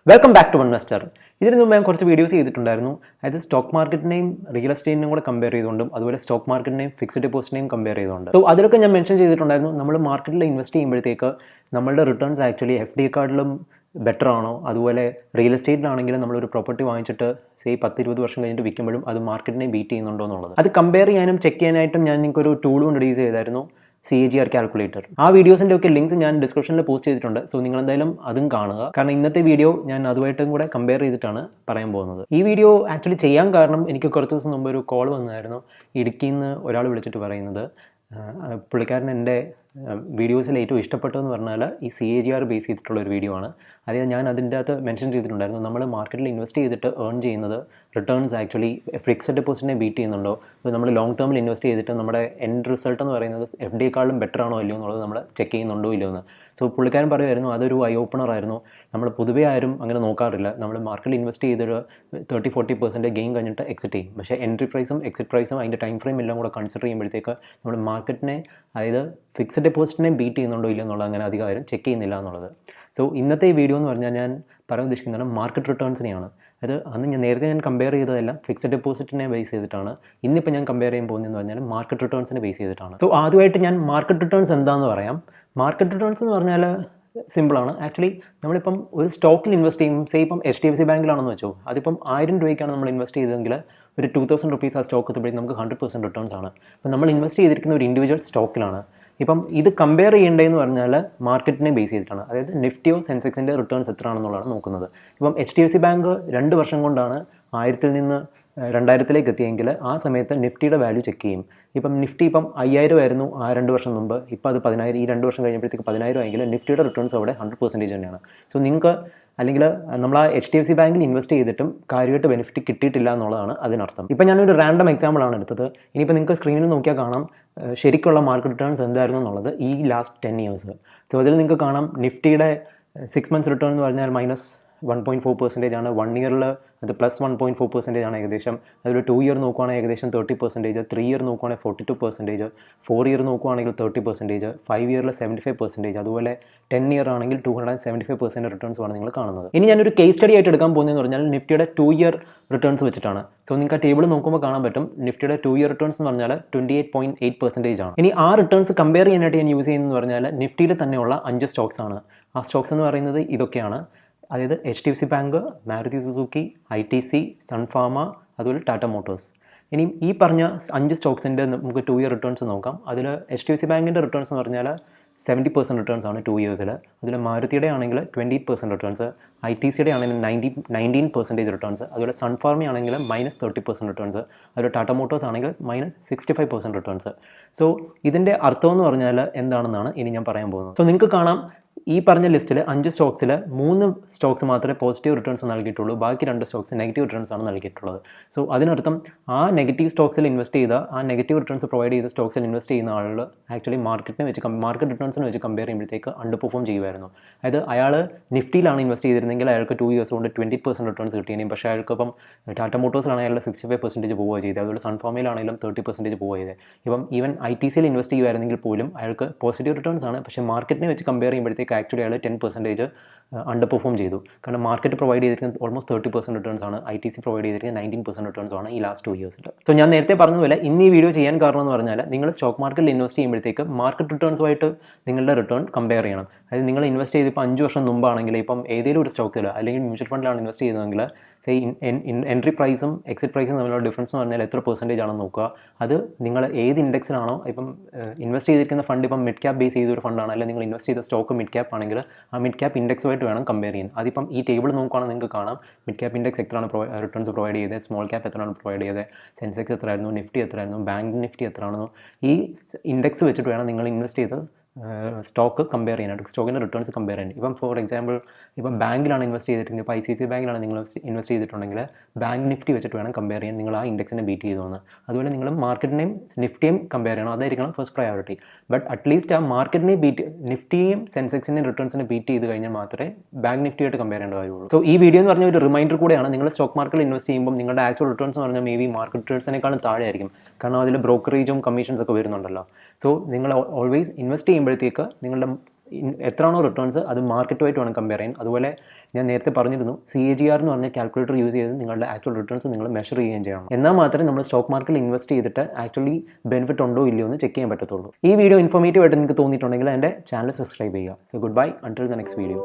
Welcome back to Onevestor. ഇതിന് മുമ്പ് ഞാൻ കുറച്ച് വീഡിയോസ് ചെയ്തിട്ടുണ്ടായിരുന്നു. അതായത് സ്റ്റോക്ക് മാർക്കറ്റിനെയും റിയൽ എസ്റ്റേറ്റിനെയും കൂടെ കമ്പയർ ചെയ്തുകൊണ്ടും അതുപോലെ സ്റ്റോക്ക് മാർക്കറ്റിനെയും ഫിക്സ്ഡ് ഡെപ്പോസിറ്റിനെയും കമ്പയർ ചെയ്തുകൊണ്ട്. സോ അതിലൊക്കെ ഞാൻ മെൻഷൻ ചെയ്തിട്ടുണ്ടായിരുന്നു, നമ്മൾ മാർക്കറ്റിൽ ഇൻവെസ്റ്റ് ചെയ്യുമ്പോഴത്തേക്ക് നമ്മളുടെ റിട്ടേൺസ് ആക്ച്വലി FD കാർഡിലും ബെറ്റർ ആണോ, അതുപോലെ റിയൽ എസ്റ്റേറ്റിലാണെങ്കിലും നമ്മളൊരു പ്രോപ്പർട്ടി വാങ്ങിച്ചിട്ട് 10-20 വർഷം കഴിഞ്ഞിട്ട് വിൽക്കുമ്പോഴും അത് മാർക്കറ്റിനെ ബീറ്റ് ചെയ്യുന്നുണ്ടോ എന്നുള്ളത് അത് കമ്പയർ ചെയ്യാനും ചെക്ക് ചെയ്യാനായിട്ടും ഞാൻ നിങ്ങൾക്കൊരു ടൂൾ ഇൻട്രൊഡ്യൂസ് ചെയ്തായിരുന്നു, CAGR കാൽക്കുലേറ്റർ. ആ വീഡിയോസിൻ്റെ ഒക്കെ ലിങ്ക്സ് ഞാൻ ഡിസ്ക്രിപ്ഷനിൽ പോസ്റ്റ് ചെയ്തിട്ടുണ്ട്. സോ നിങ്ങൾ എന്തായാലും അതും കാണുക. കാരണം ഇന്നത്തെ വീഡിയോ ഞാൻ അതുമായിട്ടും കൂടെ കമ്പയർ ചെയ്തിട്ടാണ് പറയാൻ പോകുന്നത്. ഈ വീഡിയോ ആക്ച്വലി ചെയ്യാൻ കാരണം എനിക്ക് കുറച്ച് ദിവസം മുമ്പ് ഒരു കോൾ വന്നായിരുന്നു. ഇടുക്കിയിൽ നിന്ന് ഒരാൾ വിളിച്ചിട്ട് പറയുന്നത്, പുള്ളിക്കാരൻ എൻ്റെ വീഡിയോസിൽ ഏറ്റവും ഇഷ്ടപ്പെട്ടതെന്ന് പറഞ്ഞാൽ ഈ CAGR ബേസ് ചെയ്തിട്ടുള്ള ഒരു വീഡിയോ ആണ്. അതായത് ഞാൻ അതിൻ്റെ അകത്ത് മെൻഷൻ ചെയ്തിട്ടുണ്ടായിരുന്നു, നമ്മൾ മാർക്കറ്റിൽ ഇൻവെസ്റ്റ് ചെയ്തിട്ട് ഏൺ ചെയ്യുന്നത് റിട്ടേൺസ് ആക്ച്വലി ഫിക്സഡ് ഡെപ്പോസിറ്റിനെ ബീറ്റ് ചെയ്യുന്നുണ്ടോ, അപ്പോൾ നമ്മൾ ലോങ് ടേമിൽ ഇൻവെസ്റ്റ് ചെയ്തിട്ട് നമ്മുടെ എൻഡ് റിസൾട്ട് എന്ന് പറയുന്നത് FD-യെക്കാളും ബെറ്റർ ആണോ അല്ലയോ എന്നുള്ളത് നമ്മൾ ചെക്ക് ചെയ്യുന്നുണ്ടോ ഇല്ലയോ എന്ന്. സോ പുള്ളിക്കാരൻ പറയുമായിരുന്നു അതൊരു ഐ ഓപ്പണർ ആയിരുന്നു. നമ്മൾ പൊതുവേ ആരും അങ്ങനെ നോക്കാറില്ല. നമ്മൾ മാർക്കറ്റിൽ ഇൻവെസ്റ്റ് ചെയ്തൊരു 30-40% ഗെയിൻ കഴിഞ്ഞിട്ട് എക്സിറ്റ് ചെയ്യും. പക്ഷേ എൻട്രി പ്രൈസും എക്സിറ്റ് പ്രൈസും അതിൻ്റെ ടൈം ഫ്രെയിം എല്ലാം കൂടെ കൺസിഡർ ചെയ്യുമ്പോഴത്തേക്ക് നമ്മൾ മാർക്കറ്റിനെ, അതായത് ഫിക്സഡ് ഡെപ്പോസിറ്റിനെ ബീറ്റ് ചെയ്യുന്നുണ്ടോ ഇല്ലയോ എന്നുള്ളത് അങ്ങനെ അധികം ആരും ചെക്ക് ചെയ്യുന്നില്ല എന്നുള്ളത്. സോ ഇന്നത്തെ ഈ വീഡിയോ എന്ന് പറഞ്ഞാൽ ഞാൻ പറയാൻ ഉദ്ദേശിക്കുന്നത് മാർക്കറ്റ് റിട്ടേൺസിനെയാണ്. അത് അന്ന് നേരത്തെ ഞാൻ കമ്പയർ ചെയ്തതെല്ലാം ഫിക്സഡ് ഡെപ്പോസിറ്റിനെ ബേസ് ചെയ്തിട്ടാണ്. ഇന്നിപ്പോൾ ഞാൻ കമ്പയർ ചെയ്യാൻ പോകുന്നതെന്ന് പറഞ്ഞാൽ മാർക്കറ്റ് റിട്ടേൺസിനെ ബേസ് ചെയ്തിട്ടാണ്. സോ ആദ്യമായിട്ട് ഞാൻ മാർക്കറ്റ് റിട്ടേൺസ് എന്താണെന്ന് പറയാം. മാർക്കറ്റ് റിട്ടേൺസ് എന്ന് പറഞ്ഞാൽ സിമ്പിളാണ്. ആക്ച്വലി നമ്മളിപ്പം ഒരു സ്റ്റോക്കിൽ ഇൻവെസ്റ്റ് ചെയ്യും, ഇപ്പം HDFC ബാങ്കിലാണെന്ന് വെച്ചോ, അതിപ്പം 1000 രൂപയ്ക്കാണ് നമ്മൾ ഇൻവെസ്റ്റ് ചെയ്തതെങ്കിൽ ഒരു 2000 റുപ്പീസ് ആ സ്റ്റോക്ക് എത്തുമ്പോഴേക്കും നമുക്ക് 100% റിട്ടേൺസ് ആണ്. അപ്പം നമ്മൾ ഇൻവെസ്റ്റ് ചെയ്തിരിക്കുന്ന ഒരു ഇൻഡിവിജ്വൽ സ്റ്റോക്കിലാണ്. ഇപ്പം ഇത് കമ്പയർ ചെയ്യേണ്ടതെന്ന് പറഞ്ഞാൽ മാർക്കറ്റിനെ ബേസ് ചെയ്തിട്ടാണ്. അതായത് നിഫ്റ്റിയോ സെൻസെക്സിൻ്റെ റിട്ടേൺസ് എത്രയാണെന്നുള്ളതാണ് നോക്കുന്നത്. ഇപ്പം HDFC ബാങ്ക് 2 വർഷം കൊണ്ടാണ് 1000-ൽ നിന്ന് 2000-ലേക്ക് എത്തിയെങ്കിൽ ആ സമയത്ത് നിഫ്റ്റിയുടെ വാല്യൂ ചെക്ക് ചെയ്യും. ഇപ്പം നിഫ്റ്റി ഇപ്പം 5000 ആയിരുന്നു ആ 2 വർഷം മുമ്പ്, ഇപ്പോൾ അത് 10000, ഈ 2 വർഷം കഴിഞ്ഞപ്പോഴത്തേക്ക് 10000 ആയെങ്കിൽ നിഫ്റ്റിയുടെ റിട്ടേൺസ് അവിടെ 100% തന്നെയാണ്. സോ നിങ്ങൾക്ക് അല്ലെങ്കിൽ നമ്മൾ ആ HDFC ബാങ്കിൽ ഇൻവെസ്റ്റ് ചെയ്തിട്ടും കാര്യമായിട്ട് ബെനിഫിറ്റ് കിട്ടിയിട്ടില്ല എന്നുള്ളതാണ് അതിനർത്ഥം. ഇപ്പം ഞാനൊരു റാൻഡം എക്സാമ്പിളാണ് എടുത്തത്. ഇനിയിപ്പോൾ നിങ്ങൾക്ക് സ്ക്രീനിൽ നോക്കിയാൽ കാണാം ശരിക്കുള്ള മാർക്കറ്റ് റിട്ടേൺസ് എന്തായിരുന്നു എന്നുള്ളത് ഈ ലാസ്റ്റ് 10 ഇയേഴ്സ്. സോ അതിൽ നിങ്ങൾക്ക് കാണാം നിഫ്റ്റിയുടെ 6 months റിട്ടേൺ എന്ന് പറഞ്ഞാൽ -1.4% ആണ്. 1 ഇയറിൽ അത് +1.4% ആണ് ഏകദേശം. അതിൽ 2 ഇയർ നോക്കുവാണെങ്കിൽ ഏകദേശം 30%, 3 ഇയർ നോക്കുവാണെങ്കിൽ 42%, 4 ഇയർ നോക്കുവാണെങ്കിൽ 30%, 5 ഇയറിൽ 75%, അതുപോലെ 10 ഇയർ ആണെങ്കിൽ 275% റിട്ടേൺസ് ആണ് നിങ്ങൾ കാണുന്നത്. ഇനി ഞാനൊരു കേസ് സ്റ്റഡി ആയിട്ട് എടുക്കാൻ പോകുന്നതെന്ന് പറഞ്ഞാൽ നിഫ്റ്റിയുടെ 2 ഇയർ റിട്ടേൺസ് വെച്ചിട്ടാണ്. സോ നിങ്ങൾക്ക് ആ ടേബിൾ നോക്കുമ്പോൾ കാണാൻ പറ്റും നിഫ്റ്റിയുടെ 2 ഇയർ റിട്ടേൺസ് എന്ന് പറഞ്ഞാൽ 28.8% ആണ്. ഇനി ആ റിട്ടേൺസ് കമ്പയർ ചെയ്യാനായിട്ട് ഞാൻ യൂസ് ചെയ്യുന്നതെന്ന് പറഞ്ഞാൽ നിഫ്റ്റിയിൽ തന്നെയുള്ള 5 സ്റ്റോക്സ് ആണ്. ആ സ്റ്റോക്സ് എന്ന് പറയുന്നത് ഇതൊക്കെയാണ്. അതായത് HDFC bank, Maruti Suzuki, ITC, Sun Pharma, അതുപോലെ ടാറ്റ മോട്ടോഴ്സ്. ഇനി ഈ പറഞ്ഞ 5 സ്റ്റോക്സിൻ്റെ നമുക്ക് 2 ഇയർ റിട്ടേൺസ് നോക്കാം. അതിൽ HDFC ബാങ്കിൻ്റെ റിട്ടേൺസ് എന്ന് പറഞ്ഞാൽ 70% റിട്ടേൺസ് ആണ് 2 ഇയേഴ്സിൽ. അതിൽ മാരുതിയുടെ ആണെങ്കിൽ 20% റിട്ടേൺസ്, ITCയുടെ ആണെങ്കിൽ 19% റിട്ടേൺസ്, അതുപോലെ സൺഫാർമ ആണെങ്കിൽ -30% റിട്ടേൺസ്, അതുപോലെ ടാറ്റ മോട്ടോഴ്സ് ആണെങ്കിൽ -65% റിട്ടേൺസ്. സോ ഇതിൻ്റെ അർത്ഥം എന്ന് പറഞ്ഞാൽ എന്താണെന്നാണ് ഇനി ഞാൻ പറയാൻ പോകുന്നത്. സോ നിങ്ങൾക്ക് കാണാം ഈ പറഞ്ഞ ലിസ്റ്റിൽ 5 സ്റ്റോക്സിൽ 3 സ്റ്റോക്സ് മാത്രമേ പോസിറ്റീവ് റിട്ടേൺസ് നൽകിയിട്ടുള്ളൂ, ബാക്കി 2 സ്റ്റോക്സ് നെഗറ്റീവ് റിട്ടേൺസ് ആണ് നൽകിയിട്ടുള്ളത്. സോ അതിനർത്ഥം ആ നെഗറ്റീവ് സ്റ്റോക്സിൽ ഇൻവെസ്റ്റ് ചെയ്ത, ആ നെഗറ്റീവ് റിട്ടേൺസ് പ്രൊവൈഡ് ചെയ്ത സ്റ്റോക്സിൽ ഇൻവെസ്റ്റ് ചെയ്യുന്ന ആളുകൾ ആക്ച്വലി മാർക്കറ്റ് റിട്ടേൺസിനെ വെച്ച് കമ്പയർ ചെയ്യുമ്പോഴത്തേക്ക് അണ്ടർ പെർഫോം ചെയ്യുമായിരുന്നു. അതായത് അയാൾ നിഫ്റ്റിയിലാണ് ഇൻവെസ്റ്റ് ചെയ്തിരുന്നെങ്കിൽ അയാൾക്ക് 2 ഇയേഴ്സ് കൊണ്ട് 20% റിട്ടേൺസ് കിട്ടിയേനെ. പക്ഷേ അയാൾക്കിപ്പം ടാറ്റ മോട്ടോഴ്സിലാണെങ്കിൽ അയാളുടെ 65% പോവുക ചെയ്തത്, അതുപോലെ സൺഫാർമയിലാണെങ്കിലും 30% പോവുക ചെയ്തത്. ഇപ്പം ഈവൻ ITCയിൽ ഇൻവെസ്റ്റ് ചെയ്യുമായിരുന്നെങ്കിൽ പോലും അയാൾക്ക് പോസിറ്റീവ് റിട്ടേൺസ് ആണ്, പക്ഷേ മാർക്കറ്റിനെ വെച്ച് കമ്പയർ ചെയ്യുമ്പോഴത്തേക്ക് ആക്ച്വലി അയാൾ 10% അണ്ടർ പെർഫോം ചെയ്തു. കാരണം മാർക്കറ്റ് പ്രൊവൈഡ് ചെയ്തിരിക്കുന്നത് ഓൾമോസ്റ്റ് 30% റിട്ടേൺസ് ആണ്, ITC പ്രൊവൈഡ് ചെയ്തിരിക്കുന്നത് 19% റിട്ടേൺസ് ആണ് ഈ ലാസ്റ്റ് 2 ഇയേഴ്സിൽ. സോ ഞാൻ നേരത്തെ പറഞ്ഞതുപോലെ ഇന്ന് ഈ വീഡിയോ ചെയ്യാൻ കാരണം എന്ന് പറഞ്ഞാൽ നിങ്ങൾ സ്റ്റോക്ക് മാർക്കറ്റിൽ ഇൻവെസ്റ്റ് ചെയ്യുമ്പോഴത്തേക്ക് മാർക്കറ്റ് റിട്ടേൺസുമായിട്ട് നിങ്ങളുടെ റിട്ടേൺ കമ്പയർ ചെയ്യണം. അതായത് നിങ്ങൾ ഇൻവെസ്റ്റ് ചെയ്ത് ഇപ്പോൾ 5 വർഷം മുമ്പാണെങ്കിൽ ഇപ്പം ഏതെങ്കിലും ഒരു സ്റ്റോക്കിൽ അല്ലെങ്കിൽ മ്യൂച്വൽ ഫണ്ടിലാണ് ഇൻവെസ്റ്റ് ചെയ്യുന്നതെങ്കിൽ എൻട്രി പ്രൈസും എക്സിറ്റ് പ്രൈസും തമ്മിലുള്ള ഡിഫറൻസ് എന്ന് പറഞ്ഞാൽ എത്ര % ആണെന്ന് നോക്കുക. അത് നിങ്ങൾ ഏത് ഇൻഡെക്സിലാണോ ഇപ്പം ഇൻവെസ്റ്റ് ചെയ്തിരിക്കുന്ന ഫണ്ട്, ഇപ്പം മിഡ് ക്യാപ്പ് ബേസ് ചെയ്തൊരു ഫണ്ടാണ്, അല്ലെങ്കിൽ നിങ്ങൾ ഇൻവെസ്റ്റ് ചെയ്ത സ്റ്റോക്ക് മിഡ് ക്യാപ്പ് ആണെങ്കിൽ ആ മിഡ് ക്യാപ്പ് ഇൻഡെക്സുമായിട്ട് വേണം കമ്പയർ ചെയ്യാൻ. അതിപ്പം ഈ ടേബിൾ നോക്കുകയാണെങ്കിൽ നിങ്ങൾക്ക് കാണാം മിഡ് ക്യാപ്പ് ഇൻഡെക്സ് എത്രയാണ് റിട്ടേൺസ് പ്രൊവൈഡ് ചെയ്തത്, സ്മോൾ ക്യാപ്പ് എത്രയാണ് പ്രൊവൈഡ് ചെയ്തത്, സെൻസെക്സ് എത്രയായിരുന്നു, നിഫ്റ്റി എത്രയായിരുന്നു, ബാങ്ക് നിഫ്റ്റി എത്രയാണെന്നോ ഈ ഇൻഡെക്സ് വെച്ചിട്ട് വേണം നിങ്ങൾ ഇൻവെസ്റ്റ് ചെയ്ത് സ്റ്റോക്ക് കമ്പയർ ചെയ്യാനായിട്ട്, സ്റ്റോക്കിൻ്റെ റിട്ടേൺസ് കമ്പയർ ചെയ്യാൻ. ഇപ്പം ഫോർ എക്സാമ്പിൾ ഇപ്പം ബാങ്കിലാണ് ഇൻവെസ്റ്റ് ചെയ്തിട്ടുണ്ടെങ്കിൽ, ഇപ്പോൾ ICICI ബാങ്കിലാണ് നിങ്ങൾ ഇൻവെസ്റ്റ് ചെയ്തിട്ടുണ്ടെങ്കിൽ ബാങ്ക് നിഫ്റ്റി വെച്ചിട്ട് വേണം കമ്പയർ ചെയ്യാൻ, നിങ്ങൾ ആ ഇൻഡെക്സിനെ ബീറ്റ് ചെയ്തു. അതുപോലെ നിങ്ങൾ മാർക്കറ്റിനെയും നിഫ്റ്റിയും കമ്പയർ ചെയ്യണം, അതായിരിക്കണം ഫസ്റ്റ് പ്രയോറിറ്റി. ബട്ട് അറ്റ്ലീസ്റ്റ് ആ മാർക്കറ്റിനെ ബീറ്റ് നിഫ്റ്റിയും സെൻസെക്സിനെയും റിട്ടേൺസിനെ ബീറ്റ് ചെയ്ത് കഴിഞ്ഞാൽ മാത്രമേ ബാങ്ക് നിഫ്റ്റിയായിട്ട് കമ്പയർ ചെയ്യേണ്ട കാര്യമുള്ളൂ. സോ ഈ വീഡിയോ എന്ന് പറഞ്ഞ ഒരു റിമൈൻഡർ കൂടെയാണ്. നിങ്ങൾ സ്റ്റോക്ക് മാർക്കറ്റിൽ ഇൻവെസ്റ്റ് ചെയ്യുമ്പോൾ നിങ്ങളുടെ ആക്ച്വൽ റിട്ടേൺസ് എന്ന് പറഞ്ഞാൽ മേ ബി മാർക്കറ്റ് റിട്ടേൺസിനേക്കാളും താഴെ ആയിരിക്കും. കാരണം അതിൽ ബ്രോക്കറേജും കമ്മീഷൻസ് ഒക്കെ വരുന്നുണ്ടല്ലോ. സോ നിങ്ങൾ ഓൾവേസ് ഇൻവെസ്റ്റ് ചെയ്യുമ്പോഴത്തേക്ക് നിങ്ങളുടെ എത്രയാണോ റിട്ടേൺസ് അത് മാർക്കറ്റുമായിട്ട് വേണം കമ്പയർ ചെയ്യാൻ. അതുപോലെ ഞാൻ നേരത്തെ പറഞ്ഞിരുന്നു CAGR എന്ന് പറഞ്ഞ കാൽക്കുലേറ്റർ യൂസ് ചെയ്ത് നിങ്ങളുടെ ആക്ച്വൽ റിട്ടേൺസ് നിങ്ങൾ മെഷർ ചെയ്യുകയും ചെയ്യണം. എന്നാൽ മാത്രമേ നമ്മൾ സ്റ്റോക്ക് മാർക്കറ്റിൽ ഇൻവെസ്റ്റ് ചെയ്തിട്ട് ആക്ച്വലി ബെനിഫിറ്റ് ഉണ്ടോ ഇല്ലയോ എന്ന് ചെക്ക് ചെയ്യാൻ പറ്റത്തുള്ളൂ. ഈ വീഡിയോ ഇൻഫോർമേറ്റീവ് ആയിട്ട് നിങ്ങൾക്ക് തോന്നിയിട്ടുണ്ടെങ്കിൽ എൻ്റെ ചാനൽ സബ്സ്ക്രൈബ് ചെയ്യുക. So good bye until the next video.